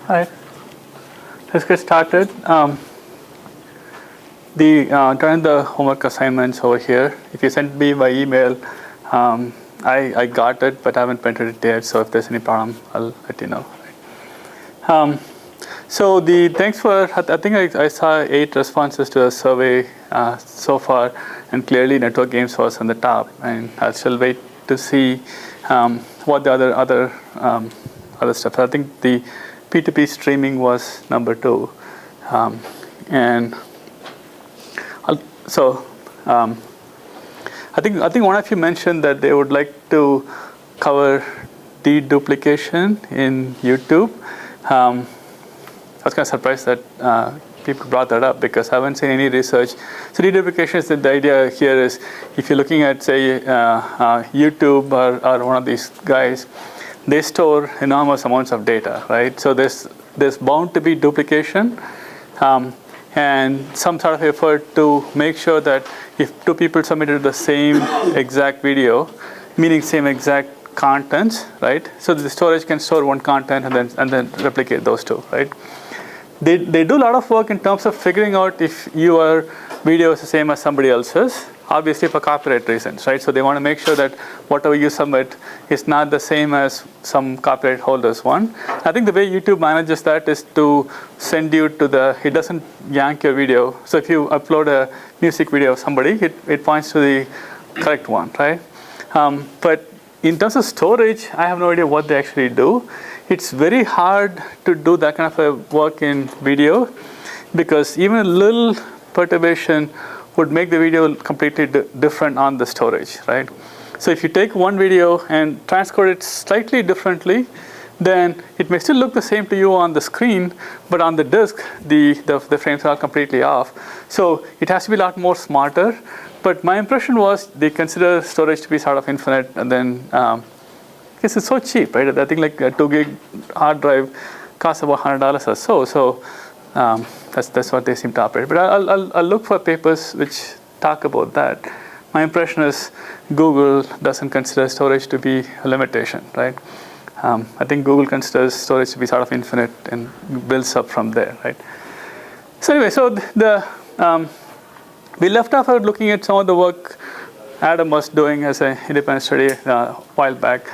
All right, let's get started. Join the homework assignments over here. If you sent me by email, I got it, but I haven't printed it yet. So if there's any problem, I'll let you know. So thanks for. I think I saw 8 responses to the survey so far, and clearly network games was on the top. And I'll still wait to see what the other stuff. I think the P2P streaming was number 2, and I think one of you mentioned that they would like to cover deduplication in YouTube. I was kind of surprised that people brought that up because I haven't seen any research. So deduplication is the idea here is if you're looking at say YouTube or one of these guys, they store enormous amounts of data, right? So there's bound to be duplication and some sort of effort to make sure that if 2 people submitted the same exact video, meaning same exact contents, right? So the storage can store one content and then replicate those 2, right? They do a lot of work in terms of figuring out if your video is the same as somebody else's, obviously for copyright reasons, right? So they want to make sure that whatever you submit is not the same as some copyright holders one. I think the way YouTube manages that is to send you to it doesn't yank your video. So if you upload a music video of somebody, it points to the correct one, right? But in terms of storage, I have no idea what they actually do. It's very hard to do that kind of a work in video because even a little perturbation would make the video completely different on the storage, right? So if you take one video and transcode it slightly differently, then it may still look the same to you on the screen, but on the disk, the frames are completely off. So it has to be a lot more smarter. But my impression was they consider storage to be sort of infinite, and then because it's so cheap, right? I think like a 2 gig hard drive costs about $100 or so. So that's what they seem to operate. But I'll look for papers which talk about that. My impression is Google doesn't consider storage to be a limitation, right? I think Google considers storage to be sort of infinite and builds up from there, right? So anyway, so we left off at looking at some of the work Adam was doing as an independent study a while back.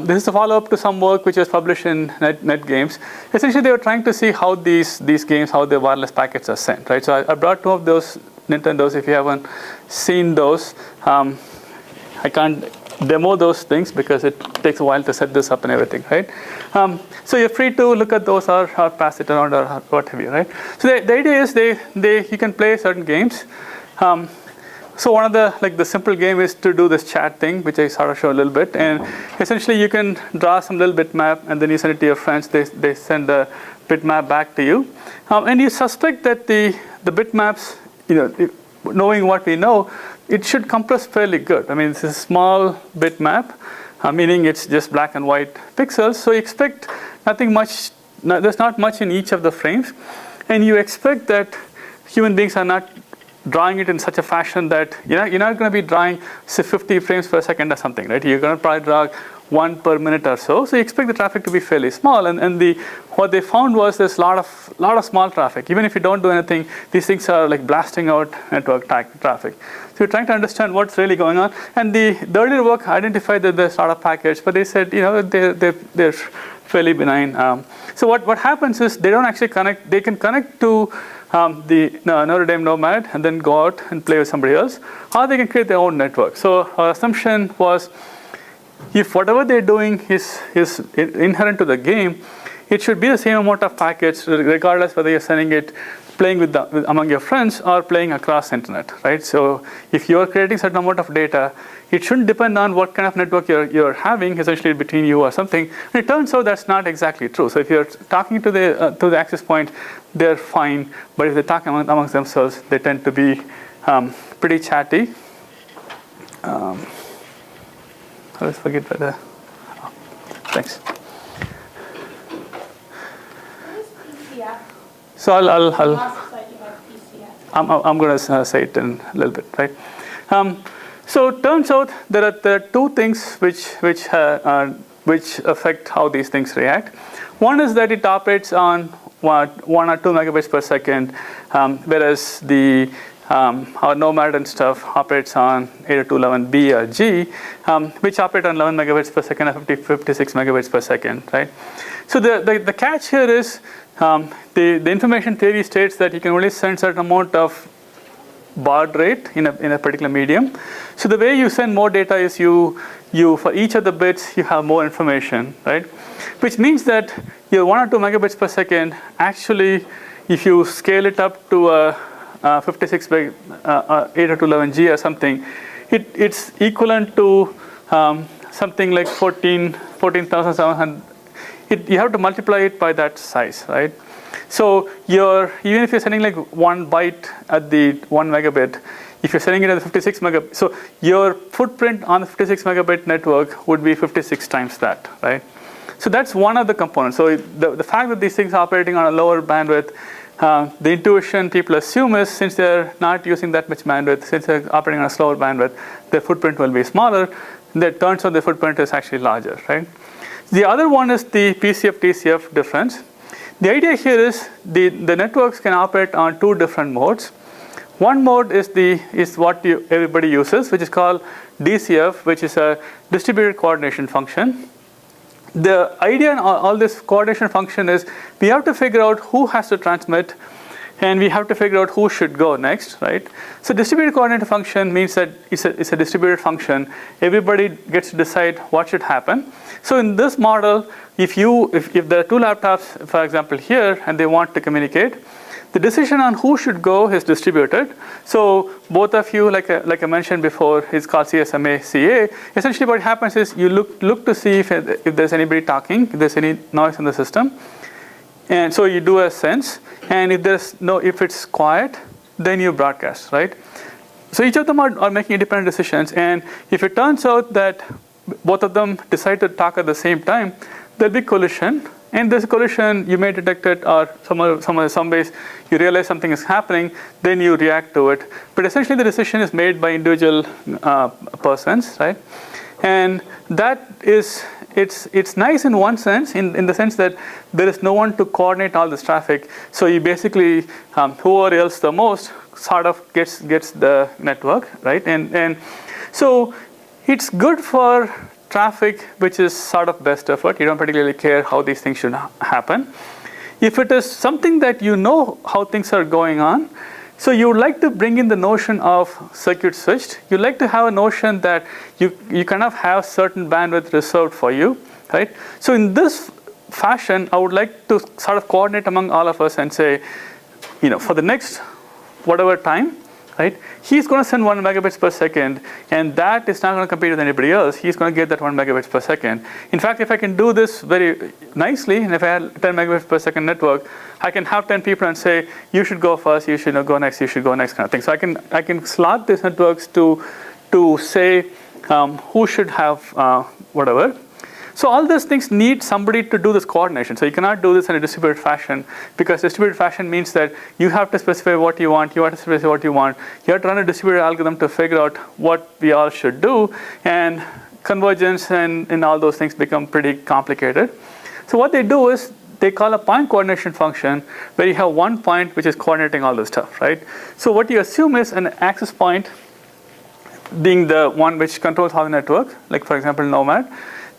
This is a follow-up to some work which was published in Netgames. Essentially, they were trying to see how these games, how the wireless packets are sent, right? So I brought 2 of those Nintendos. If you haven't seen those, I can't demo those things because it takes a while to set this up and everything, right? So you're free to look at those or pass it around or what have you, right? So the idea is you can play certain games. So one of the simple game is to do this chat thing, which I sort of show a little bit. And essentially, you can draw some little bitmap, and then you send it to your friends. They send the bitmap back to you. And you suspect that the bitmaps, knowing what we know, it should compress fairly good. I mean, it's a small bitmap, meaning it's just black and white pixels. So you expect nothing much. There's not much in each of the frames. And you expect that human beings are not drawing it in such a fashion that you're not going to be drawing say 50 frames per second or something, right? You're going to probably draw 1 per minute or so. So you expect the traffic to be fairly small. And what they found was there's a lot of small traffic. Even if you don't do anything, these things are like blasting out network traffic. So you're trying to understand what's really going on. And the earlier work identified that there's a lot of packets, but they said they're fairly benign. So what happens is they don't actually connect. They can connect to the Notre Dame Nomad and then go out and play with somebody else, or they can create their own network. So our assumption was if whatever they're doing is inherent to the game, it should be the same amount of packets regardless whether you're sending it playing with among your friends or playing across the internet, right? So if you're creating a certain amount of data, it shouldn't depend on what kind of network you're having, essentially between you or something. And it turns out that's not exactly true. So if you're talking to the access point, they're fine. But if they talk amongst themselves, they tend to be pretty chatty. I always forget whether. Oh, thanks. So I'm going to say it in a little bit, right? So it turns out there are 2 things which affect how these things react. One is that it operates on 1 or 2 megabits per second, whereas our Nomad and stuff operates on 802.11b or G, which operate on 11 megabits per second or 56 megabits per second, right? So the catch here is the information theory states that you can only send certain amount of baud rate in a particular medium. So the way you send more data is you for each of the bits you have more information, right? Which means that your 1 or 2 megabits per second actually, if you scale it up to a 56 by 802.11g or something, it's equivalent to something like 14,700. You have to multiply it by that size, right? So even if you're sending like 1 byte at the 1 megabit, if you're sending it at the 56 megabit, so your footprint on the 56 megabit network would be 56 times that, right? So that's one of the components. So the fact that these things are operating on a lower bandwidth, the intuition people assume is since they're not using that much bandwidth, since they're operating on a slower bandwidth, their footprint will be smaller. That turns out the footprint is actually larger, right? The other one is the PCF-TCF difference. The idea here is the networks can operate on 2 different modes. One mode is what everybody uses, which is called DCF, which is a distributed coordination function. The idea in all this coordination function is we have to figure out who has to transmit, and we have to figure out who should go next, right? So distributed coordinate function means that it's a distributed function. Everybody gets to decide what should happen. So in this model, if there are 2 laptops, for example, here, and they want to communicate, the decision on who should go is distributed. So both of you, like I mentioned before, is called CSMA-CA. Essentially what happens is you look to see if there's anybody talking, if there's any noise in the system. And so you do a sense, and if it's quiet, then you broadcast, right? So each of them are making independent decisions, and if it turns out that both of them decide to talk at the same time, there'll be collision. And this collision, you may detect it, or some ways you realize something is happening, then you react to it. But essentially the decision is made by individual persons, right? And that is, it's nice in one sense, in the sense that there is no one to coordinate all this traffic. So you basically, whoever yells the most sort of gets the network, right? And so it's good for traffic which is sort of best effort. You don't particularly care how these things should happen. If it is something that you know how things are going on, so you would like to bring in the notion of circuit switched. You'd like to have a notion that you kind of have certain bandwidth reserved for you, right? So in this fashion, I would like to sort of coordinate among all of us and say, for the next whatever time, right? He's going to send 1 megabits per second, and that is not going to compete with anybody else. He's going to get that 1 megabits per second. In fact, if I can do this very nicely, and if I have 10 megabits per second network, I can have 10 people and say, you should go first, you should go next, you should go next, kind of thing. So I can slot these networks to say who should have whatever. So all these things need somebody to do this coordination. So you cannot do this in a distributed fashion, because distributed fashion means that you have to specify what you want, you have to specify what you want. You have to run a distributed algorithm to figure out what we all should do, and convergence and all those things become pretty complicated. So what they do is they call a point coordination function, where you have one point which is coordinating all this stuff, right? So what you assume is an access point being the one which controls all the network, like for example Nomad.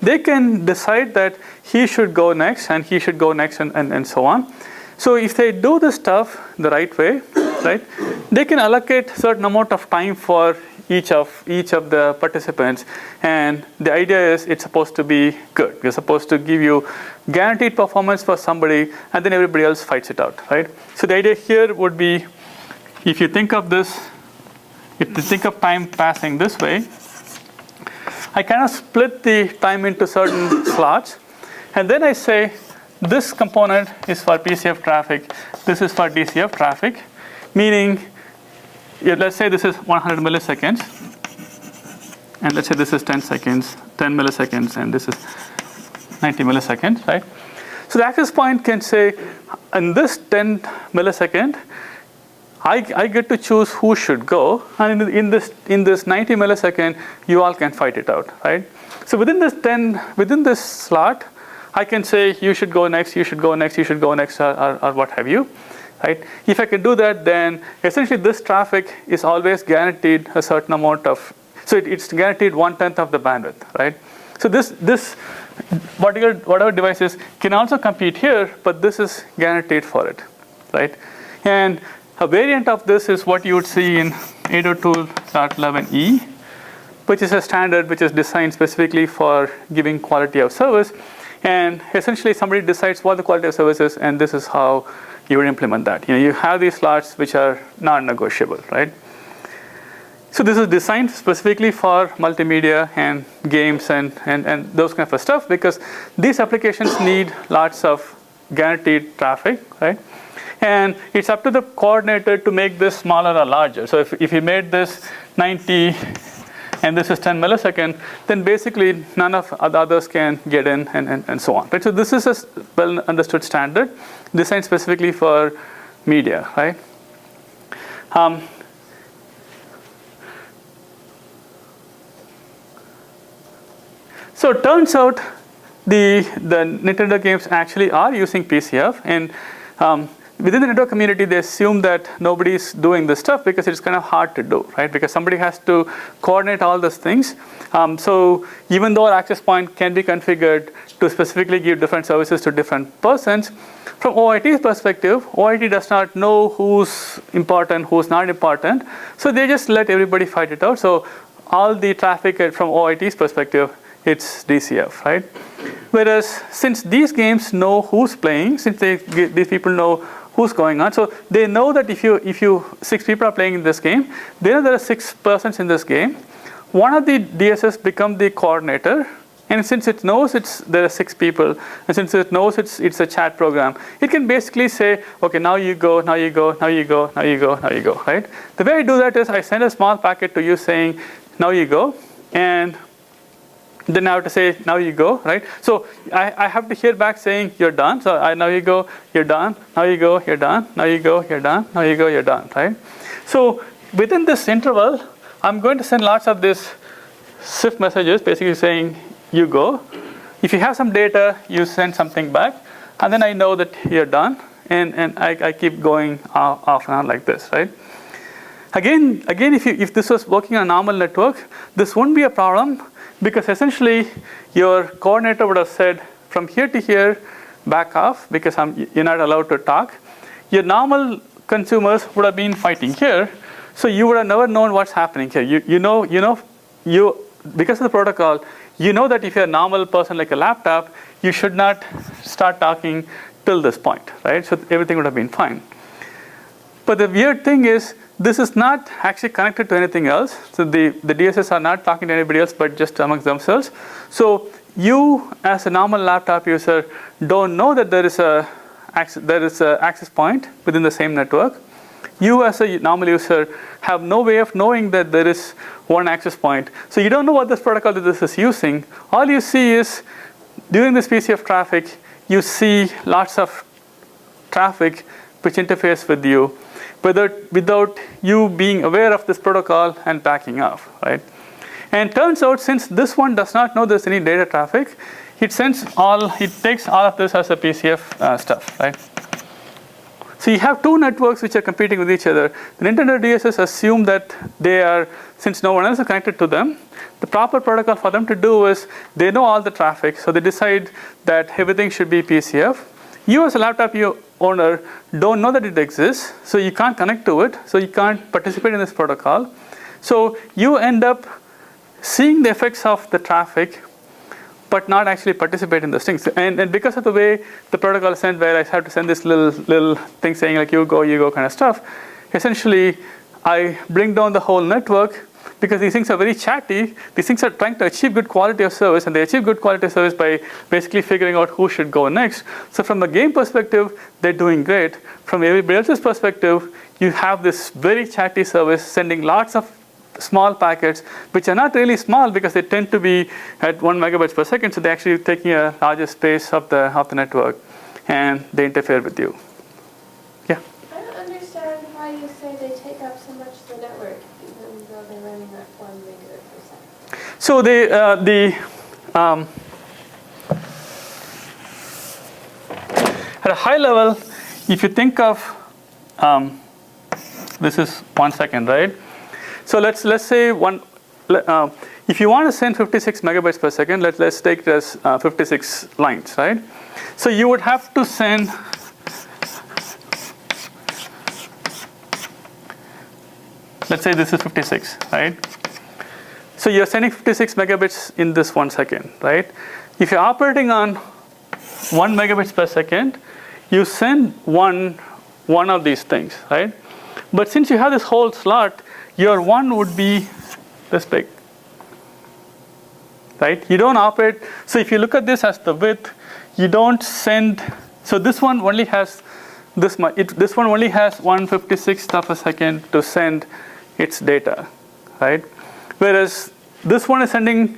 They can decide that he should go next, and he should go next, and so on. So if they do this stuff the right way, right, they can allocate certain amount of time for each of the participants. And the idea is it's supposed to be good. You're supposed to give you guaranteed performance for somebody, and then everybody else fights it out, right? So the idea here would be, if you think of this, if you think of time passing this way, I kind of split the time into certain slots, and then I say this component is for PCF traffic, this is for DCF traffic, meaning let's say this is 100 milliseconds, and let's say this is 10 seconds, 10 milliseconds, and this is 90 milliseconds, right? So the access point can say, in this 10 millisecond, I get to choose who should go, and in this 90 millisecond, you all can fight it out, right? So within this slot, I can say you should go next, you should go next, you should go next, or what have you. Right? If I can do that, then essentially this traffic is always guaranteed a certain amount of, so it's guaranteed 1/10 of the bandwidth, right? So this particular whatever device can also compete here, but this is guaranteed for it, right? And a variant of this is what you would see in 802.11e, which is a standard which is designed specifically for giving quality of service. And essentially somebody decides what the quality of service is, and this is how you would implement that. You have these slots which are non-negotiable, right? So this is designed specifically for multimedia and games and those kind of stuff, because these applications need lots of guaranteed traffic, right? And it's up to the coordinator to make this smaller or larger. So if you made this 90 and this is 10 milliseconds, then basically none of the others can get in and so on. Right? So this is a well understood standard designed specifically for media, right? So it turns out the Nintendo games actually are using PCF, and within the network community, they assume that nobody's doing this stuff because it's kind of hard to do, right? Because somebody has to coordinate all those things. So even though our access point can be configured to specifically give different services to different persons, from OIT's perspective, OIT does not know who's important, who's not important. So they just let everybody fight it out. So all the traffic from OIT's perspective, it's DCF, right? Whereas since these games know who's playing, since these people know who's going on, so they know that if you 6 people are playing in this game, they know there are 6 persons in this game. One of the DSS become the coordinator, and since it knows there are 6 people, and since it knows it's a chat program, it can basically say, okay, now you go, now you go, now you go, now you go, now you go, right? The way I do that is I send a small packet to you saying, now you go, and then I have to say, now you go, right? So I have to hear back saying, you're done. So now you go, you're done. Now you go, you're done. Now you go, you're done. Now you go, you're done, right? So within this interval, I'm going to send lots of these SIF messages, basically saying, you go. If you have some data, you send something back. And then I know that you're done. And I keep going off and on like this, right? Again, if this was working on a normal network, this wouldn't be a problem, because essentially your coordinator would have said from here to here, back off, because you're not allowed to talk. Your normal consumers would have been fighting here, so you would have never known what's happening here. You because of the protocol, you know that if you're a normal person like a laptop, you should not start talking till this point, right? So everything would have been fine. But the weird thing is, this is not actually connected to anything else. So the DSS are not talking to anybody else but just amongst themselves. So you, as a normal laptop user, don't know that there is a access point within the same network. You, as a normal user, have no way of knowing that there is one access point. So you don't know what this protocol that this is using. All you see is, during this PCF traffic, you see lots of traffic which interface with you, without you being aware of this protocol and backing off, right? And turns out, since this one does not know there's any data traffic, it takes all of this as a PCF stuff, right? So you have 2 networks which are competing with each other. The Nintendo DSS assume that they are, since no one else is connected to them, the proper protocol for them to do is, they know all the traffic, so they decide that everything should be PCF. You, as a laptop owner, don't know that it exists, so you can't connect to it, so you can't participate in this protocol. So you end up seeing the effects of the traffic, but not actually participate in those things. And because of the way the protocol is sent, where I have to send this little thing saying like you go kind of stuff, essentially I bring down the whole network, because these things are very chatty. These things are trying to achieve good quality of service, and they achieve good quality of service by basically figuring out who should go next. So from a game perspective, they're doing great. From everybody else's perspective, you have this very chatty service sending lots of small packets, which are not really small because they tend to be at 1 megabits per second, so they're actually taking a larger space of the network, and they interfere with you. Yeah? I don't understand why you say they take up so much of the network, even though they're running at 1 megabit per second. So high level, if you think of this is 1 second, right? So let's say if you want to send 56 megabytes per second, let's take it as 56 lines, right? So you would have to send let's say this is 56, right? So you're sending 56 megabits in this 1 second, right? If you're operating on 1 megabits per second, you send one of these things, right? But since you have this whole slot, your one would be this big, right? You don't operate. So if you look at this as the width, you don't send. So this one only has this much. This one only has 1/56th of a second to send its data, right? Whereas this one is sending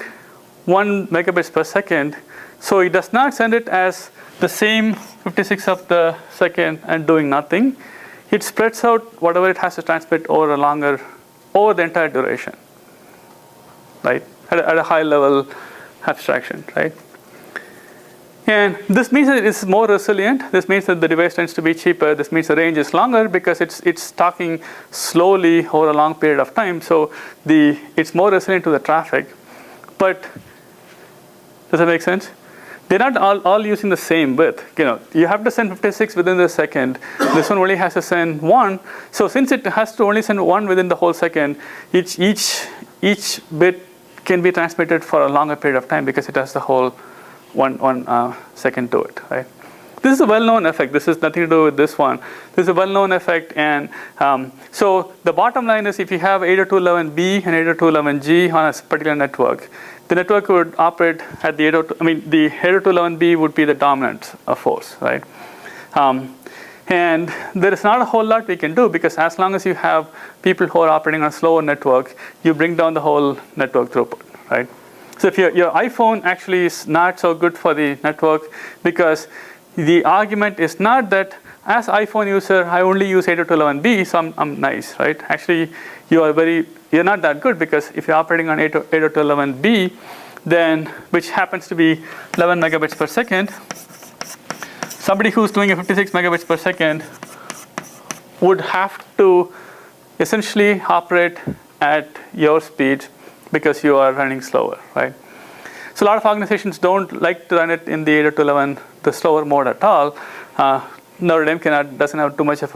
1 megabits per second, so it does not send it as the same 56th of the second and doing nothing. It spreads out whatever it has to transmit over the entire duration, right? At a high level abstraction, right? And this means that it's more resilient. This means that the device tends to be cheaper. This means the range is longer because it's talking slowly over a long period of time. So it's more resilient to the traffic. But does that make sense? They're not all using the same width. You have to send 56 within the second. This one only has to send 1. So since it has to only send 1 within the whole second, each bit can be transmitted for a longer period of time because it has the whole one second to it, right? This is a well-known effect. This has nothing to do with this one. This is a well-known effect, and so the bottom line is if you have 802.11b and 802.11g on a particular network, the network would operate at the 802.11b would be the dominant force, right? And there is not a whole lot we can do because as long as you have people who are operating on a slower network, you bring down the whole network throughput, right? So if your iPhone actually is not so good for the network because the argument is not that as iPhone user, I only use 802.11b, so I'm nice, right? Actually, you're not that good because if you're operating on 802.11b, then which happens to be 11 megabits per second, somebody who's doing a 56 megabits per second would have to essentially operate at your speed because you are running slower, right? So a lot of organizations don't like to run it in the 802.11, the slower mode at all. Notre Dame doesn't have too much of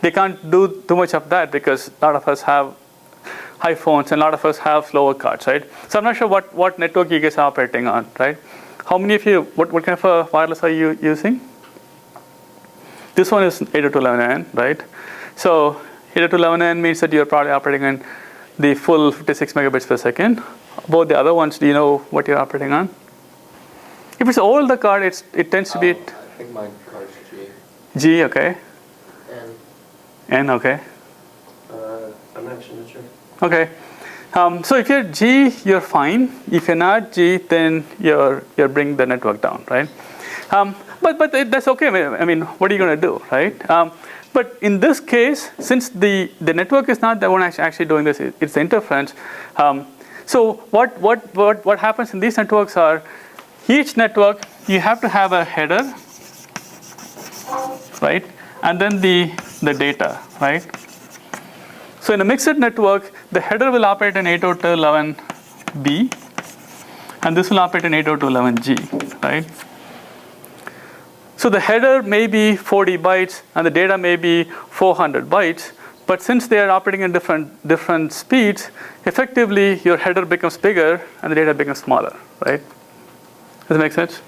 they can't do too much of that because a lot of us have iPhones and a lot of us have slower cards, right? So I'm not sure what network you guys are operating on, right? How many of you, what kind of a wireless are you using? This one is 802.11n, right? So 802.11n means that you're probably operating on the full 56 megabits per second. Both the other ones, do you know what you're operating on? If it's old, the card, it tends to be. I think my card is G. G, okay. N, okay. I'm actually not sure. Okay. So if you're G, you're fine. If you're not G, then you're bringing the network down, right? But that's okay. I mean, what are you going to do, right? But in this case, since the network is not the one actually doing this, it's the interference. So what happens in these networks are, each network you have to have a header, right, and then the data, right. So in a mixed network, the header will operate in 802.11b, and this will operate in 802.11g, right. So the header may be 40 bytes and the data may be 400 bytes, but since they are operating in different speeds, effectively your header becomes bigger and the data becomes smaller, right? Does that make sense?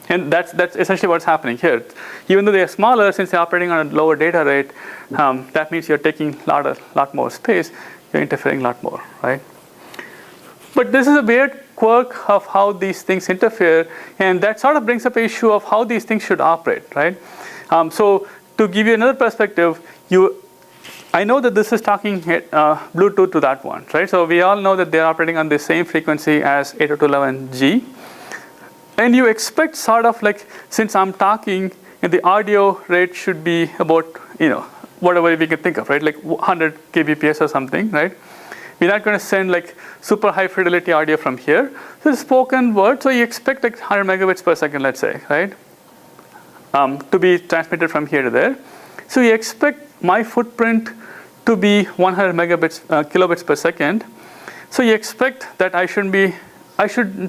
And that's essentially what's happening here. Even though they are smaller, since they're operating on a lower data rate, that means you're taking a lot more space, you're interfering a lot more, right? But this is a weird quirk of how these things interfere, and that sort of brings up the issue of how these things should operate, right? So to give you another perspective, I know that this is talking Bluetooth to that one, right? So we all know that they're operating on the same frequency as 802.11g, and you expect sort of like, since I'm talking, and the audio rate should be about, whatever we can think of, right? Like 100 kbps or something, right? We're not going to send like super high fidelity audio from here. So it's spoken word, so you expect like 100 megabits per second, let's say, right? to be transmitted from here to there. So you expect my footprint to be 100 kilobits per second. So you expect that I should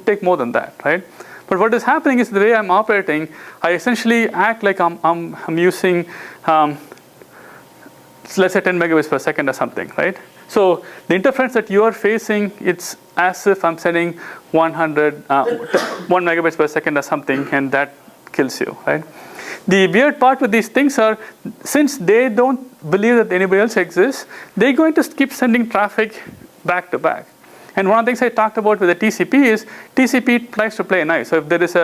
take more than that, right? But what is happening is the way I'm operating, I essentially act like I'm using, let's say 10 megabits per second or something, right? So the interference that you are facing, it's as if I'm sending 1 megabits per second or something, and that kills you, right? The weird part with these things are, since they don't believe that anybody else exists, they're going to keep sending traffic back to back. And one of the things I talked about with the TCP is TCP tries to play nice. So if there is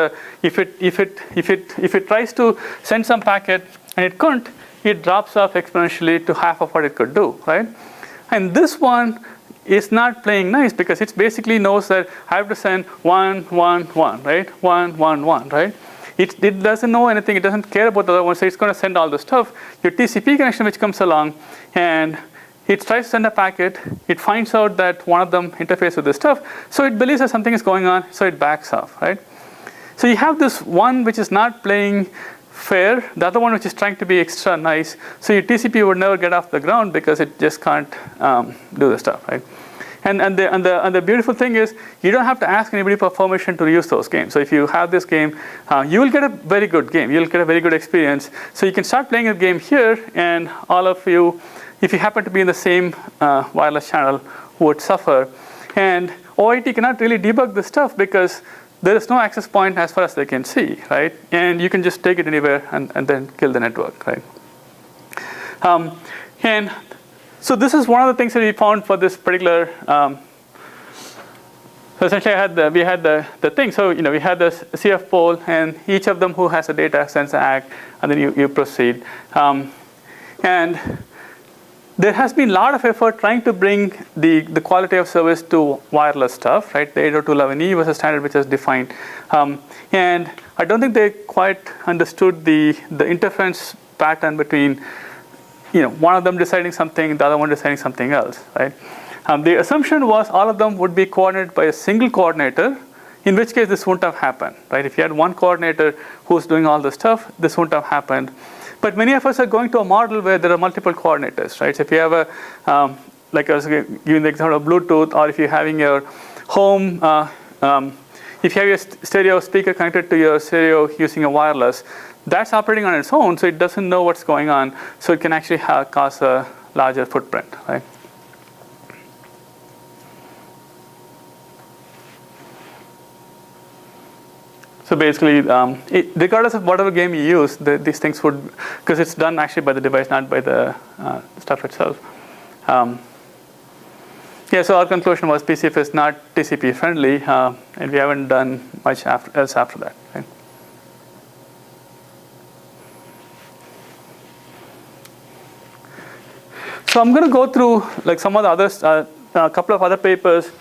if it tries to send some packet and it couldn't, it drops off exponentially to half of what it could do, right? And this one is not playing nice because it basically knows that I have to send 1, 1, 1, right? 1, 1, 1, right? It doesn't know anything. It doesn't care about the other one. So it's going to send all the stuff. Your TCP connection which comes along and it tries to send a packet. It finds out that one of them interfaces with this stuff. So it believes that something is going on. So it backs off, right? So you have this one which is not playing fair. The other one which is trying to be extra nice. So your TCP would never get off the ground because it just can't do the stuff, right? And the beautiful thing is you don't have to ask anybody for permission to use those games. So if you have this game, you will get a very good game. You'll get a very good experience. So you can start playing a game here, and all of you, if you happen to be in the same wireless channel, would suffer. And OIT cannot really debug this stuff because there is no access point as far as they can see, right? And you can just take it anywhere and then kill the network, right? And so this is one of the things that we found for this particular. So essentially, we had the thing. So we had this CF pole, and each of them who has the data sends an ACK, and then you proceed. And there has been a lot of effort trying to bring the quality of service to wireless stuff, right? The 802.11e was a standard which was defined, and I don't think they quite understood the interference pattern between one of them deciding something, the other one deciding something else, right? The assumption was all of them would be coordinated by a single coordinator, in which case this wouldn't have happened, right? If you had one coordinator who's doing all the stuff, this wouldn't have happened. But many of us are going to a model where there are multiple coordinators, right? So if you have like I was giving the example of Bluetooth, or if you're having your home, if you have your stereo speaker connected to your stereo using a wireless, that's operating on its own, so it doesn't know what's going on, so it can actually cause a larger footprint, right? So basically, regardless of whatever game you use, these things would, because it's done actually by the device, not by the stuff itself. So our conclusion was PCF is not TCP friendly, and we haven't done much else after that, right? So I'm going to go through like some of the others, a couple of other papers.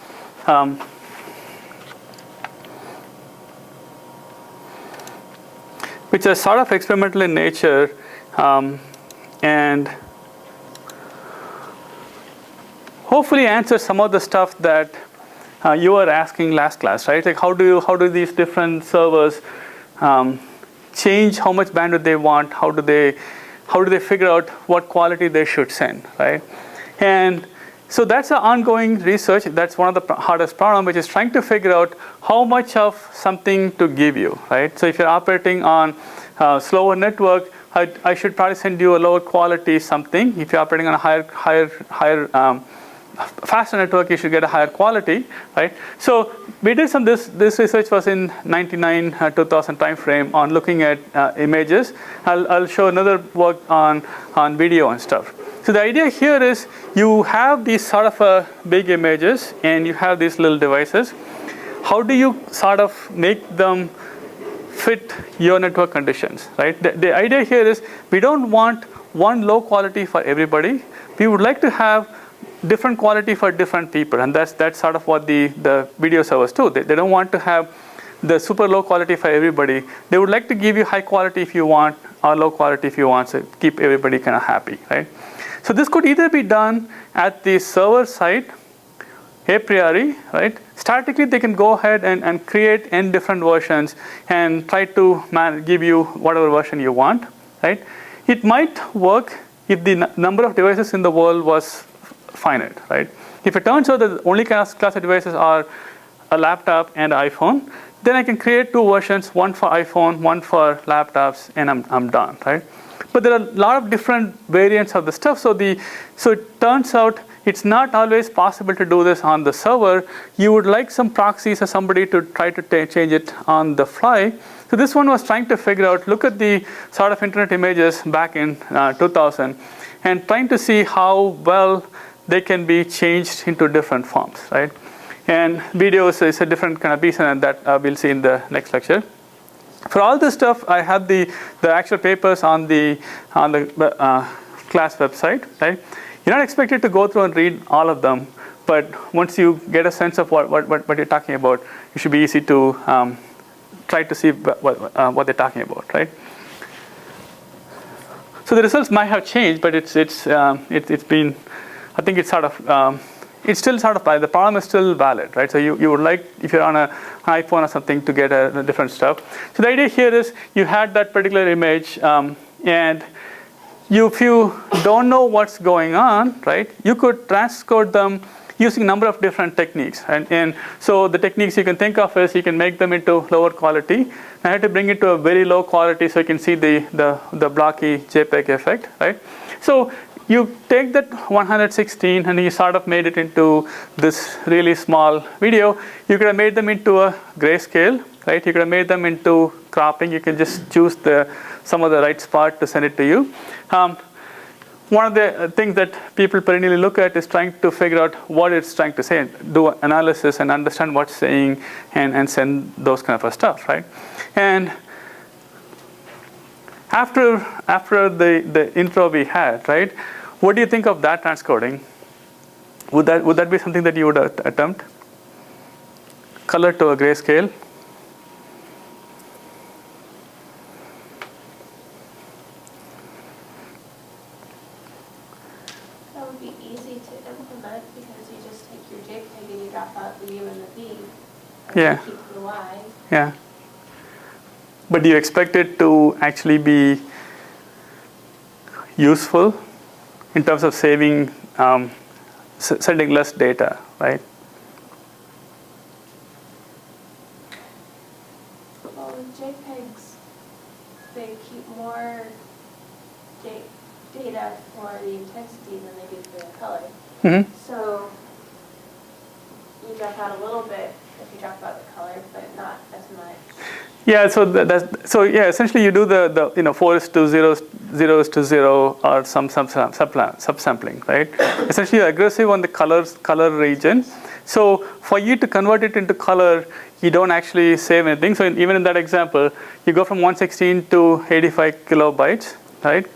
Which are sort of experimental in nature, and hopefully answer some of the stuff that you were asking last class, right? Like how do these different servers change how much bandwidth they want? How do they figure out what quality they should send, right? And so that's an ongoing research. That's one of the hardest problems, which is trying to figure out how much of something to give you, right? So if you're operating on a slower network, I should probably send you a lower quality something. If you're operating on a higher faster network, you should get a higher quality, right? So we did some this research was in 99 2000 time frame on looking at images. I'll show another work on video and stuff. So the idea here is you have these sort of big images and you have these little devices. How do you sort of make them fit your network conditions, right? The idea here is we don't want one low quality for everybody. We would like to have different quality for different people, and that's sort of what the video servers do. They don't want to have the super low quality for everybody. They would like to give you high quality if you want, or low quality if you want, so keep everybody kind of happy, right? So this could either be done at the server side, a priori, right? Statically, they can go ahead and create n different versions and try to give you whatever version you want, right? It might work if the number of devices in the world was finite, right? If it turns out that the only class of devices are a laptop and an iPhone, then I can create two versions, one for iPhone, one for laptops, and I'm done, right? But there are a lot of different variants of the stuff, so it turns out it's not always possible to do this on the server. You would like some proxies or somebody to try to change it on the fly. So this one was trying to figure out, look at the sort of internet images back in 2000 and trying to see how well they can be changed into different forms, right? And videos is a different kind of beast, and that we'll see in the next lecture. For all this stuff, I have the actual papers on the class website, right? You're not expected to go through and read all of them, but once you get a sense of what you're talking about, it should be easy to try to see what they're talking about, right? So the results might have changed, but it's been, I think it's sort of it's still sort of the problem is still valid, right? So you would like, if you're on an iPhone or something, to get a different stuff. So the idea here is you had that particular image, and if you don't know what's going on, right, you could transcode them using a number of different techniques. And so the techniques you can think of is you can make them into lower quality. I had to bring it to a very low quality so you can see the blocky JPEG effect, right? So you take that 116 and you sort of made it into this really small video. You could have made them into a grayscale, right? You could have made them into cropping. You can just choose some of the right spot to send it to you. One of the things that people perennially look at is trying to figure out what it's trying to say, do analysis and understand what's saying, and send those kind of stuff, right? And after the intro we had, right, what do you think of that transcoding? Would that be something that you would attempt? Color to a grayscale? That would be easy to implement because you just take your JPEG and you drop out the U and the V. And Yeah. you keep the Y. Yeah. But do you expect it to actually be useful in terms of saving, sending less data, right? Well, with JPEGs, they keep more data for the intensity than they do for the color. Mm-hmm. So you drop out a little bit if you drop out the color, but not as much. Yeah, so essentially you do the 4:0 or some subsampling, right? Essentially you're aggressive on the color region. So for you to convert it into color, you don't actually save anything. So even in that example, you go from 116 to 85 kilobytes, right?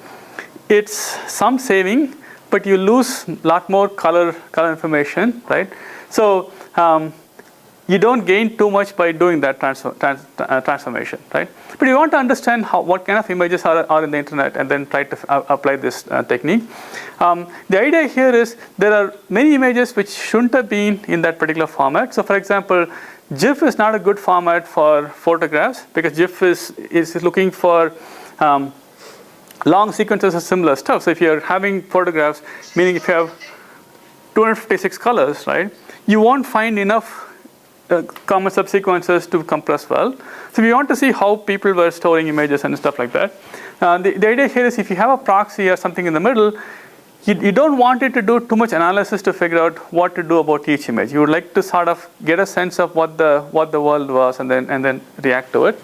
It's some saving, but you lose a lot more color information, right? So you don't gain too much by doing that transformation, right? But you want to understand what kind of images are in the internet and then try to apply this technique. The idea here is there are many images which shouldn't have been in that particular format. So for example, GIF is not a good format for photographs because GIF is looking for long sequences of similar stuff. So if you're having photographs, meaning if you have 256 colors, right, you won't find enough common subsequences to compress well. So we want to see how people were storing images and stuff like that. The idea here is if you have a proxy or something in the middle, you don't want it to do too much analysis to figure out what to do about each image. You would like to sort of get a sense of what the world was and then react to it.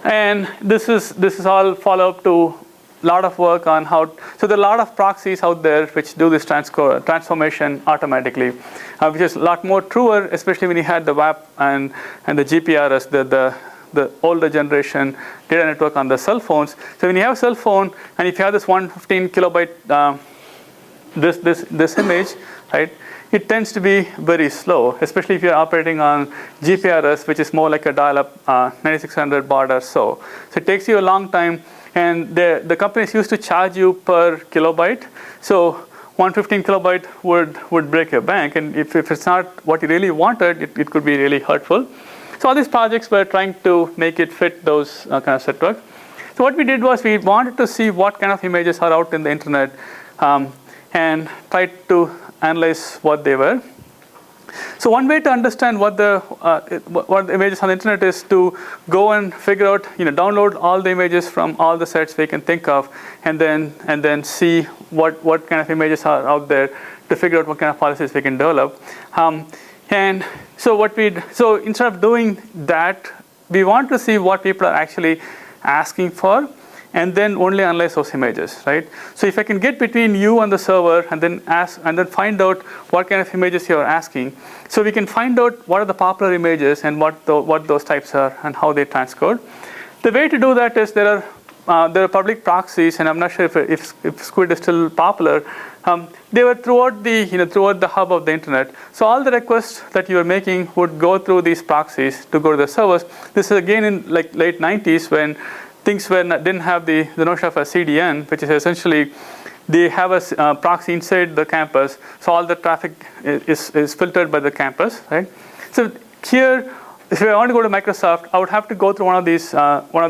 And this is all follow up to a lot of work on how. So there are a lot of proxies out there which do this transformation automatically, which is a lot more truer, especially when you had the WAP and the GPRS, the older generation data network on the cell phones. So when you have a cell phone and if you have this 115 kilobyte this image, right, it tends to be very slow, especially if you're operating on GPRS, which is more like a dial-up 9600 baud or so. So it takes you a long time, and the companies used to charge you per kilobyte. So 115 kilobyte would break your bank, and if it's not what you really wanted, it could be really hurtful. So all these projects were trying to make it fit those kind of networks. So what we did was we wanted to see what kind of images are out in the internet, and tried to analyze what they were. So one way to understand what the images on the internet is to go and figure out, download all the images from all the sites we can think of, and then see what kind of images are out there to figure out what kind of policies we can develop. And so instead of doing that, we want to see what people are actually asking for, and then only analyze those images, right? So if I can get between you and the server, and then find out what kind of images you are asking, so we can find out what are the popular images and what those types are and how they transcode. The way to do that is there are public proxies, and I'm not sure if Squid is still popular. They were throughout the hub of the internet. So all the requests that you were making would go through these proxies to go to the servers. This is again in like late 90s when things didn't have the notion of a CDN, which is essentially they have a proxy inside the campus, so all the traffic is filtered by the campus, right? So here, if I want to go to Microsoft, I would have to go through one of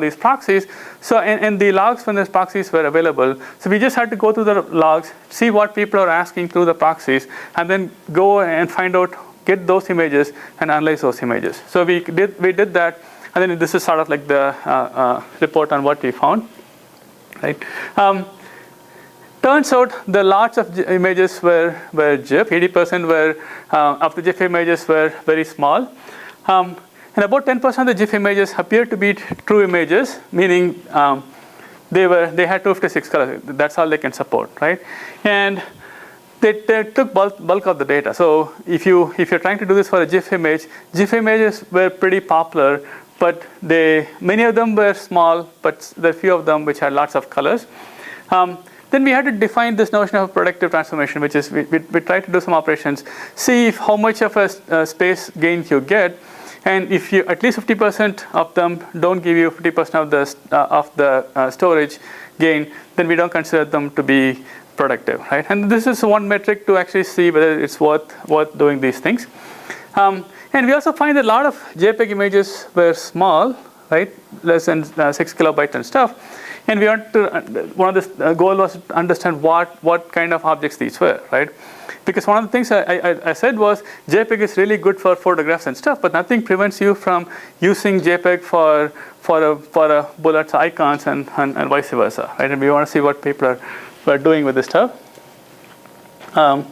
these proxies. So and the logs from these proxies were available. So we just had to go through the logs, see what people are asking through the proxies, and then go and find out, get those images and analyze those images. So we did that. And then this is sort of like the report on what we found, right? Turns out the lots of images were GIF. 80% of the GIF images were very small. And about 10% of the GIF images appeared to be true images, meaning they had 256 colors. That's all they can support, right? And they took bulk of the data. So if you're trying to do this for a GIF image, GIF images were pretty popular, but many of them were small, but there are few of them which had lots of colors. Then we had to define this notion of productive transformation, which is we tried to do some operations, see how much of a space gain you get, and if you at least 50% of them don't give you 50% of the storage gain, then we don't consider them to be productive, right? And this is one metric to actually see whether it's worth doing these things. And we also find that a lot of JPEG images were small, right, less than 6 kilobytes and stuff. And one of the goal was to understand what kind of objects these were, right? Because one of the things I said was JPEG is really good for photographs and stuff, but nothing prevents you from using JPEG for bullets, icons, and vice versa, right? And we want to see what people are doing with this stuff. So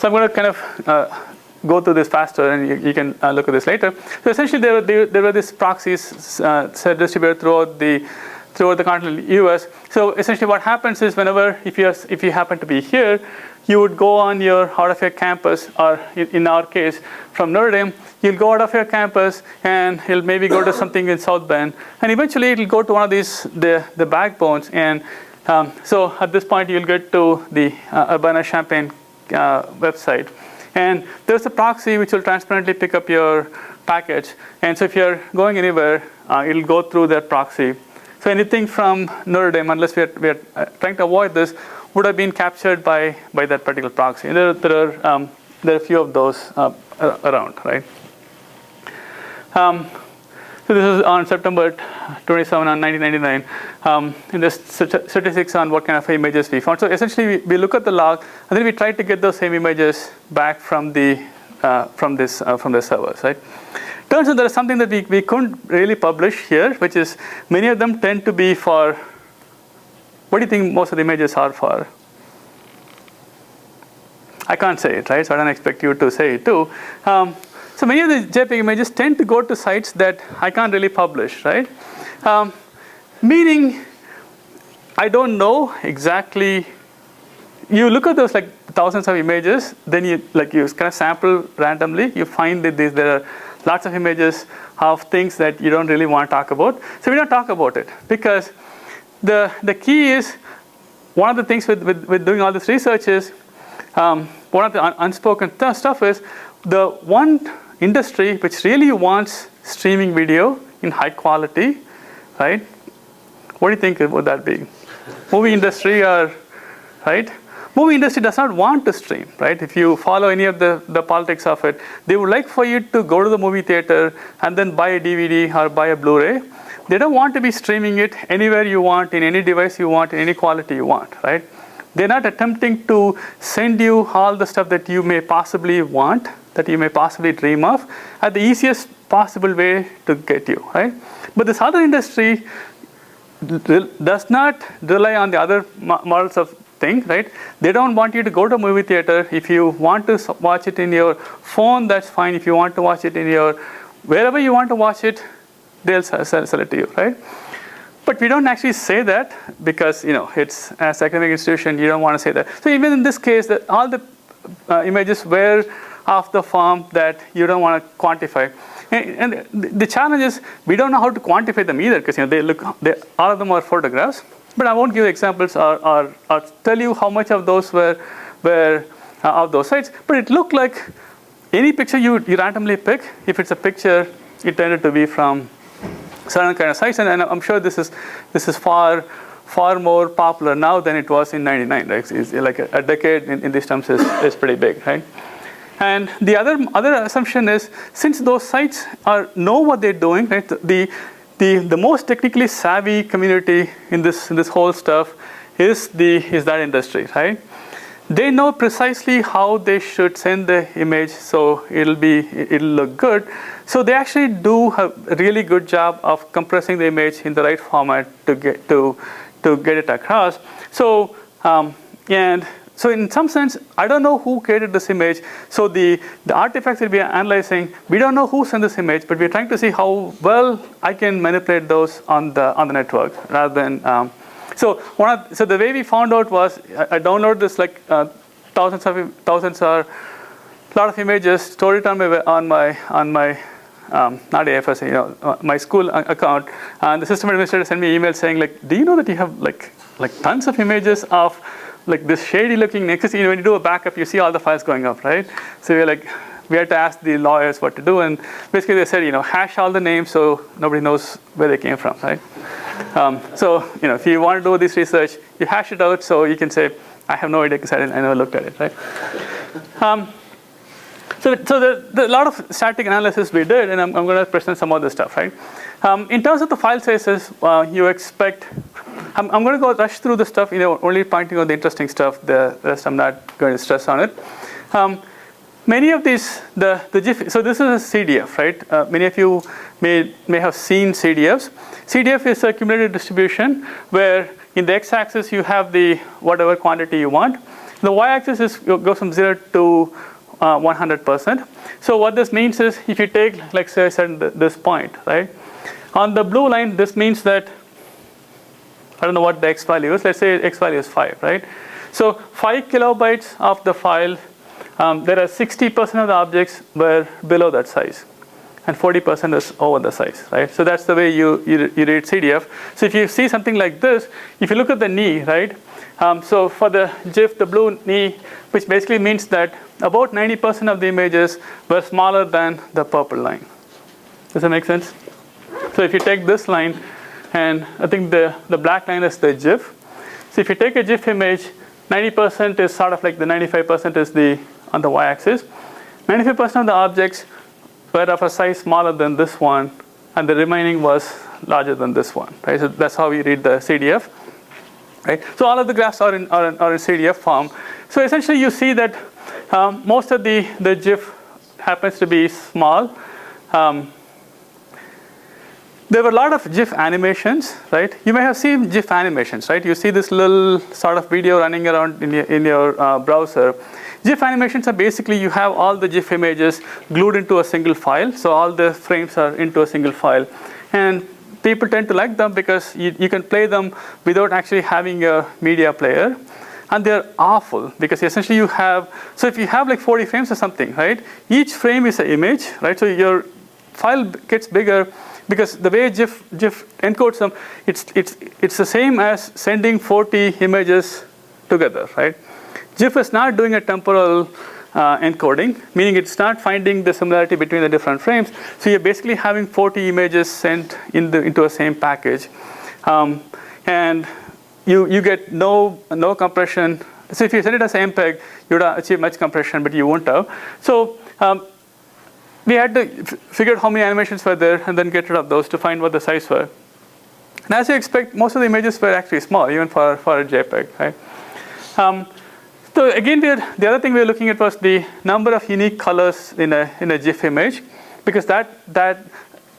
I'm going to kind of go through this faster, and you can look at this later. So essentially, there were these proxies distributed throughout the continental US. So essentially, what happens is if you happen to be here, you would go out of your campus, or in our case, from Notre Dame, you'll go out of your campus and you'll maybe go to something in South Bend, and eventually it'll go to one of these the backbones. And so at this point, you'll get to the Urbana-Champaign website. And there's a proxy which will transparently pick up your package. And so if you're going anywhere, it'll go through that proxy. So anything from Notre Dame, unless we're trying to avoid this, would have been captured by that particular proxy. And there are a few of those around, right? So this is on September 27 on 1999. And there's statistics on what kind of images we found. So essentially, we look at the log, and then we try to get those same images back from the servers, right? Turns out there is something that we couldn't really publish here, which is many of them tend to be for. What do you think most of the images are for? I can't say it, right? So I don't expect you to say it too. So many of the JPEG images tend to go to sites that I can't really publish, right? Meaning, I don't know exactly. You look at those like thousands of images, then you kind of sample randomly. You find that there are lots of images of things that you don't really want to talk about. So we don't talk about it because the key is one of the things with doing all this research is one of the unspoken stuff is the one industry which really wants streaming video in high quality, right? What do you think would that be? Movie industry, or right? movie industry does not want to stream, right? If you follow any of the politics of it, they would like for you to go to the movie theater and then buy a DVD or buy a Blu-ray. They don't want to be streaming it anywhere you want, in any device you want, in any quality you want, right? They're not attempting to send you all the stuff that you may possibly want, that you may possibly dream of, at the easiest possible way to get you, right? But this other industry does not rely on the other models of thing, right? They don't want you to go to a movie theater. If you want to watch it in your phone, that's fine. If you want to watch it in your, wherever you want to watch it, they'll sell it to you, right? But we don't actually say that because, it's as academic institution, you don't want to say that. So even in this case, all the images were of the form that you don't want to quantify. And the challenge is we don't know how to quantify them either because all of them are photographs. But I won't give examples or tell you how much of those were of those sites. But it looked like any picture you randomly pick. If it's a picture, it tended to be from certain kind of sites, and I'm sure this is far more popular now than it was in '99. Right? It's like a decade in these terms is pretty big, right? And the other assumption is since those sites know what they're doing, right? The most technically savvy community in this whole stuff is that industry, right? They know precisely how they should send the image so it'll look good. So they actually do a really good job of compressing the image in the right format to get it across. So so in some sense, I don't know who created this image. So the artifacts that we are analyzing, we don't know who sent this image, but we're trying to see how well I can manipulate those on the network rather than. So the way we found out was I downloaded this like thousands or a lot of images, stored it on my not AFS, my school account, and the system administrator sent me an email saying like, do you know that you have like tons of images of like this shady looking nexus? When you do a backup, you see all the files going up, right? So we had to ask the lawyers what to do, and basically they said, hash all the names so nobody knows where they came from, right? So if you want to do this research, you hash it out so you can say, I have no idea because I never looked at it, right? So the lot of static analysis we did, and I'm going to present some of this stuff, right? In terms of the file sizes, you expect. I'm going to go rush through the stuff, only pointing out the interesting stuff. The rest I'm not going to stress on it. Many of these, the GIF. So this is a CDF, right? Many of you may have seen CDFs. CDF is a cumulative distribution where in the x-axis you have the whatever quantity you want. The y-axis goes from 0 to 100%. So what this means is if you take, like say I said, this point, right? On the blue line, this means that, I don't know what the x value is. Let's say x value is 5, right? So 5 kilobytes of the file, there are 60% of the objects were below that size. And 40% is over the size, right? So that's the way you read CDF. So if you see something like this, if you look at the knee, right? So for the GIF, the blue knee, which basically means that about 90% of the images were smaller than the purple line. Does that make sense? So if you take this line, and I think the black line is the GIF. So if you take a GIF image, 90% is sort of like the 95% is on the y-axis. 95% of the objects were of a size smaller than this one, and the remaining was larger than this one, right? So that's how we read the CDF, right? So all of the graphs are in CDF form. So essentially you see that most of the GIF happens to be small. There were a lot of GIF animations, right? You may have seen GIF animations, right? You see this little sort of video running around in your browser. GIF animations are basically you have all the GIF images glued into a single file. So all the frames are into a single file. And people tend to like them because you can play them without actually having a media player. And they're awful because essentially you have, so if you have like 40 frames or something, right? Each frame is an image, right? So your file gets bigger because the way GIF encodes them, it's the same as sending 40 images together, right? GIF is not doing a temporal encoding, meaning it's not finding the similarity between the different frames. So you're basically having 40 images sent into a same package, and you get no compression. so if you send it as MPEG, you would achieve much compression, but you won't have. So we had to figure out how many animations were there and then get rid of those to find what the size were. And as you expect, most of the images were actually small, even for a JPEG, right? So again, the other thing we were looking at was the number of unique colors in a GIF image, because the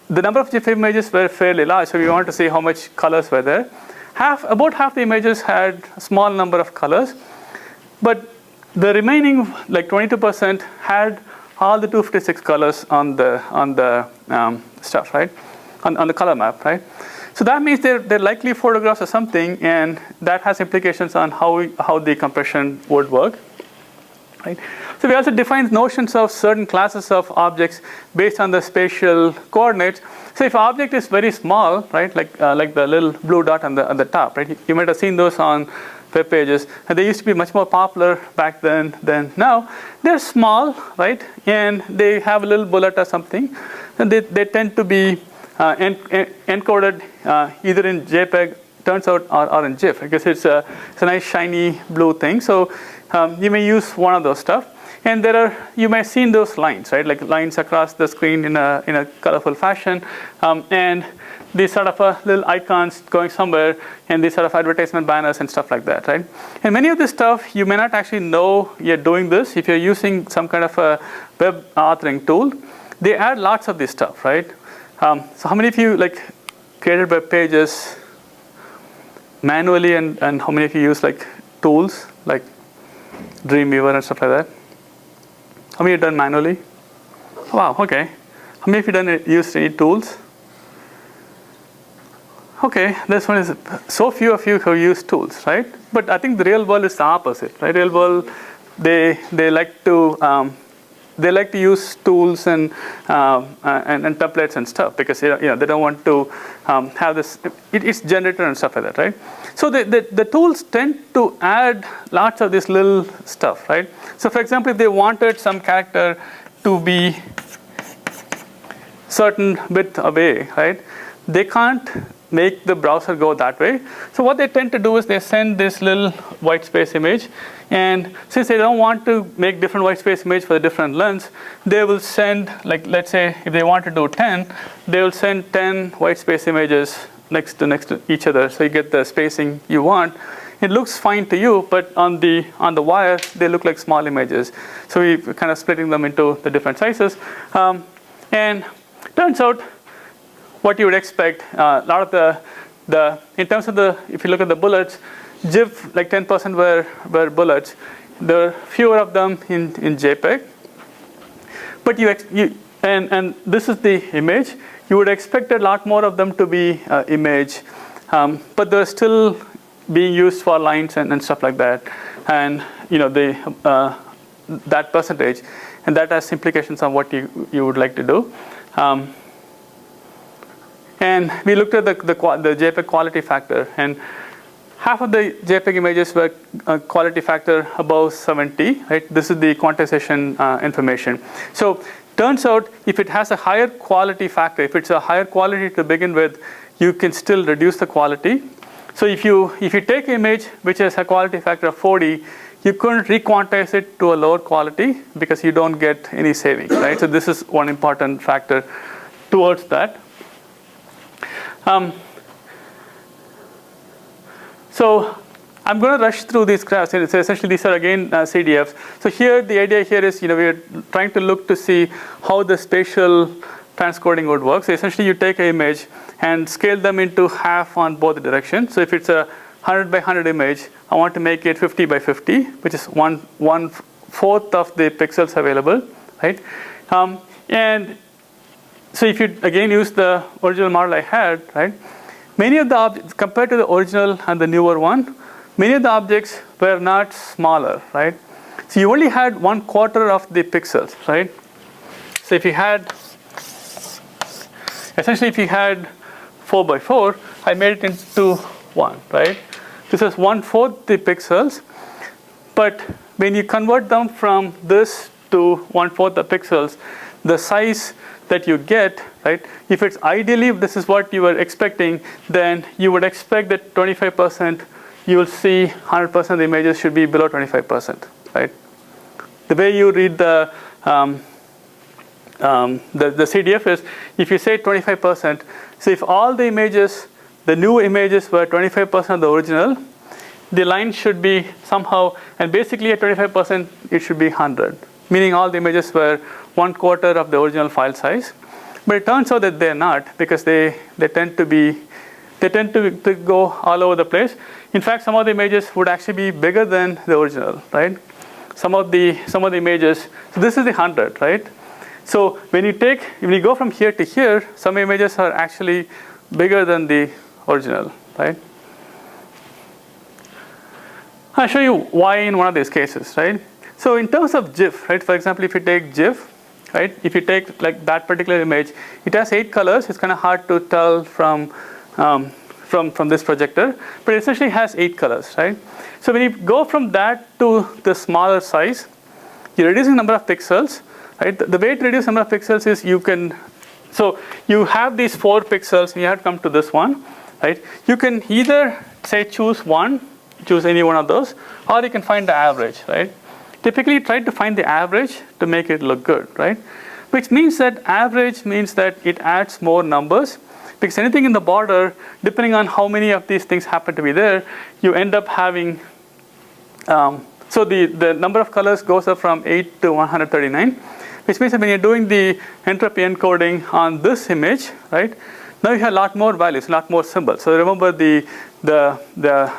number of GIF images were fairly large, so we wanted to see how much colors were there. About half the images had a small number of colors, but the remaining, like 22%, had all the 256 colors on the stuff, right? On the color map, right? So that means they're likely photographs or something, and that has implications on how the compression would work, right? So we also defined notions of certain classes of objects based on the spatial coordinates. So if an object is very small, right, like the little blue dot on the top, right? You might have seen those on web pages, and they used to be much more popular back then than now. They're small, right, and they have a little bullet or something, and they tend to be encoded either in JPEG, turns out, or in GIF, because it's a nice shiny blue thing. So you may use one of those stuff, and you may have seen those lines, right, like lines across the screen in a colorful fashion, and these sort of little icons going somewhere, and these sort of advertisement banners and stuff like that, right? And many of this stuff you may not actually know you're doing this if you're using some kind of a web authoring tool. They add lots of this stuff, right? So how many of you created web pages manually, and how many of you use tools like Dreamweaver and stuff like that? How many have done manually? Wow, okay. How many of you used any tools? Okay, this one is so few of you who use tools, right? But I think the real world is the opposite, right? Real world, they like to use tools and templates and stuff, because they don't want to have this. It's generated and stuff like that, right? So the tools tend to add lots of this little stuff, right? So for example, if they wanted some character to be certain bit away, right? They can't make the browser go that way. So what they tend to do is they send this little white space image, and since they don't want to make different white space image for the different lengths, they will send, let's say if they want to do 10, they will send 10 white space images next to each other, so you get the spacing you want. It looks fine to you, but on the wire they look like small images. So we're kind of splitting them into the different sizes, and turns out what you would expect, a lot of the in terms of if you look at the bullets, GIF, 10% were bullets. There are fewer of them in JPEG. But and this is the image. You would expect a lot more of them to be image, but they're still being used for lines and stuff like that. And that percentage, and that has implications on what you would like to do. And we looked at the JPEG quality factor, and half of the JPEG images were quality factor above 70, right? This is the quantization information. So turns out if it has a higher quality factor, if it's a higher quality to begin with, you can still reduce the quality. So if you take an image which has a quality factor of 40, you couldn't requantize it to a lower quality because you don't get any savings, right? So this is one important factor towards that. So I'm going to rush through these graphs. So essentially, these are again CDFs. So here, the idea here is, we're trying to look to see how the spatial transcoding would work. So essentially, you take an image and scale them into half on both directions. So if it's a 100 by 100 image, I want to make it 50 by 50, which is one fourth of the pixels available, right? And so if you again use the original model I had, right? Many of the objects, compared to the original and the newer one, many of the objects were not smaller, right? So you only had 1/4 of the pixels, right? So if you had, essentially if you had 4 by 4, I made it into 1, right? This is 1/4 the pixels, but when you convert them from this to 1/4 the pixels, the size that you get, right? If it's ideally, if this is what you were expecting, then you would expect that 25% you will see 100% of the images should be below 25%, right? The way you read the CDF is, if you say 25%, so if all the images, the new images were 25% of the original, the line should be somehow, and basically at 25%, it should be 100, meaning all the images were 1/4 of the original file size. But it turns out that they're not, because they tend to go all over the place. In fact, some of the images would actually be bigger than the original, right? Some of the images, so this is the 100, right? So when you go from here to here, some images are actually bigger than the original, right? I'll show you why in one of these cases, right? So in terms of GIF, right? For example, if you take GIF, right? If you take like that particular image, it has 8 colors. It's kind of hard to tell from this projector, but it essentially has 8 colors, right? So when you go from that to the smaller size, you're reducing the number of pixels, right? The way to reduce the number of pixels is so you have these 4 pixels, and you have to come to this one, right? You can either say choose any one of those, or you can find the average, right? Typically try to find the average to make it look good, right? Which means that average means that it adds more numbers, because anything in the border, depending on how many of these things happen to be there, you end up having, so the number of colors goes up from 8 to 139, which means that when you're doing the entropy encoding on this image, right, now you have a lot more values, a lot more symbols. So remember the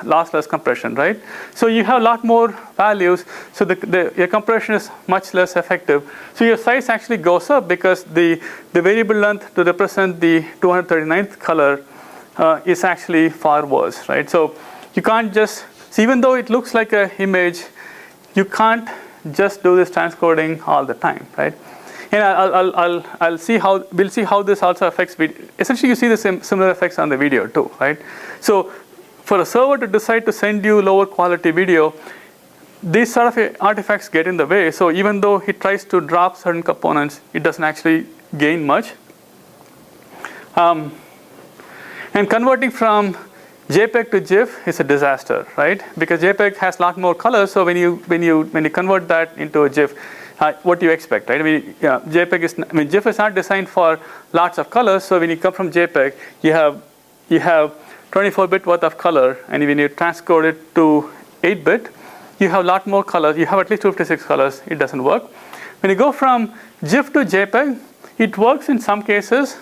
lossless compression, right? So you have a lot more values, so your compression is much less effective. So your size actually goes up, because the variable length to represent the 239th color is actually far worse, right? So you can't just, so even though it looks like an image, you can't just do this transcoding all the time, right? And we'll see how this also affects video. Essentially, you see the similar effects on the video too, right? So for a server to decide to send you lower quality video, these sort of artifacts get in the way. So even though it tries to drop certain components, it doesn't actually gain much. And converting from JPEG to GIF is a disaster, right? Because JPEG has a lot more colors. So when you convert that into a GIF, what do you expect, right? I mean, GIF is not designed for lots of colors. So when you come from JPEG, you have 24-bit worth of color, and when you transcode it to 8-bit, you have a lot more colors. You have at least 256 colors. It doesn't work. When you go from GIF to JPEG, it works in some cases,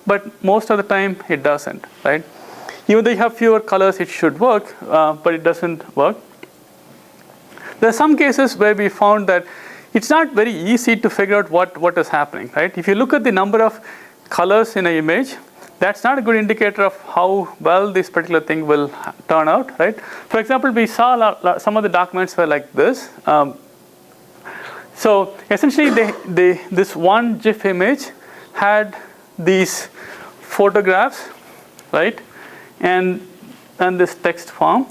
but most of the time it doesn't, right? Even though you have fewer colors, it should work, but it doesn't work. There are some cases where we found that it's not very easy to figure out what is happening, right? If you look at the number of colors in an image, that's not a good indicator of how well this particular thing will turn out, right? For example, we saw some of the documents were like this. So essentially, this one GIF image had these photographs, right? And this text form.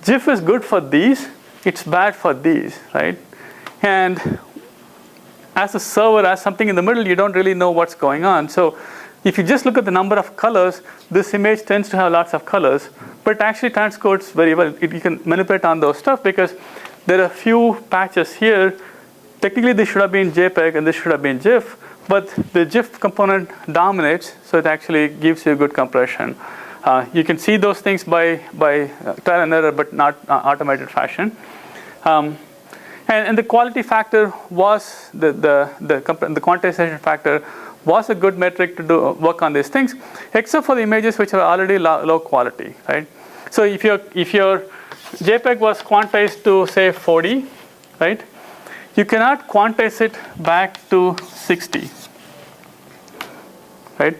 GIF is good for these. It's bad for these, right? And as a server, as something in the middle, you don't really know what's going on. So if you just look at the number of colors, this image tends to have lots of colors, but it actually transcodes very well. You can manipulate on those stuff, because there are a few patches here. Technically, this should have been JPEG and this should have been GIF, but the GIF component dominates, so it actually gives you good compression. You can see those things by trial and error, but not automated fashion. And the quality factor was the quantization factor was a good metric to work on these things, except for the images which are already low quality, right? So if your JPEG was quantized to say 40, right? You cannot quantize it back to 60, right?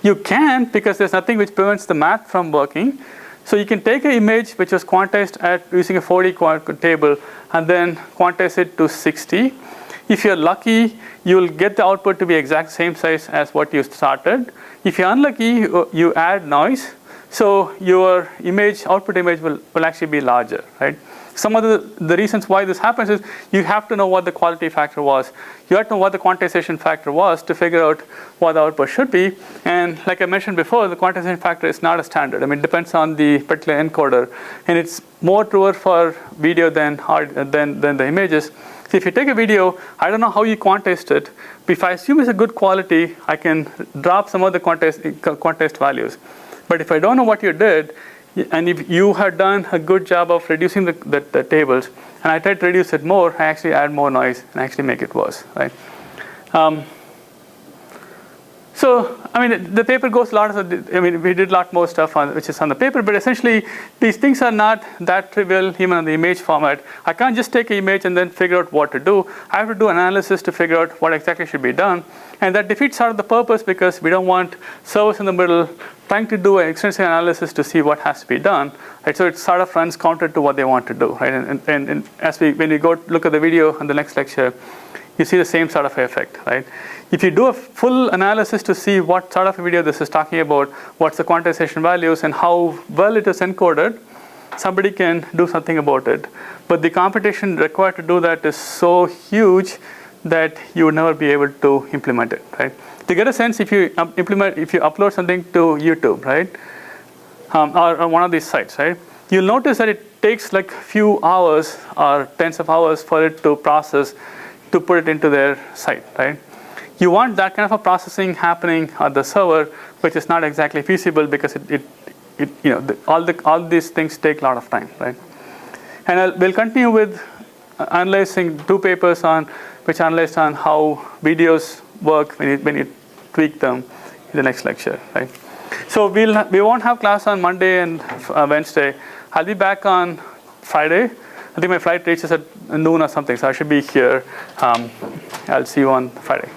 You can, because there's nothing which prevents the math from working. So you can take an image which was quantized at using a 40 table and then quantize it to 60. If you're lucky, you'll get the output to be exact same size as what you started. If you're unlucky, you add noise. So your output image will actually be larger, right? Some of the reasons why this happens is you have to know what the quality factor was. You have to know what the quantization factor was to figure out what the output should be. And like I mentioned before, the quantization factor is not a standard. I mean, it depends on the particular encoder. And it's more truer for video than the images. So if you take a video, I don't know how you quantized it. But if I assume it's a good quality, I can drop some of the quantized values. But if I don't know what you did, and if you had done a good job of reducing the tables, and I tried to reduce it more, I actually add more noise and actually make it worse, right? So, I mean, the paper goes a lot of, we did a lot more stuff which is on the paper, but essentially, these things are not that trivial even on the image format. I can't just take an image and then figure out what to do. I have to do analysis to figure out what exactly should be done. And that defeats sort of the purpose because we don't want servers in the middle trying to do an extensive analysis to see what has to be done. Right? So it sort of runs counter to what they want to do. Right? And when we go look at the video in the next lecture, you see the same sort of effect. Right? If you do a full analysis to see what sort of a video this is talking about, what's the quantization values and how well it is encoded, somebody can do something about it. But the computation required to do that is so huge that you would never be able to implement it, right? To get a sense, if you upload something to YouTube, right, or one of these sites, right, you'll notice that it takes like few hours or tens of hours for it to process to put it into their site, right? You want that kind of a processing happening at the server, which is not exactly feasible because all these things take a lot of time, right? And we'll continue with analyzing 2 papers which analyzed on how videos work when you tweak them in the next lecture, right? So we won't have class on Monday and Wednesday. I'll be back on Friday. I think my flight reaches at noon or something, so I should be here. I'll see you on Friday.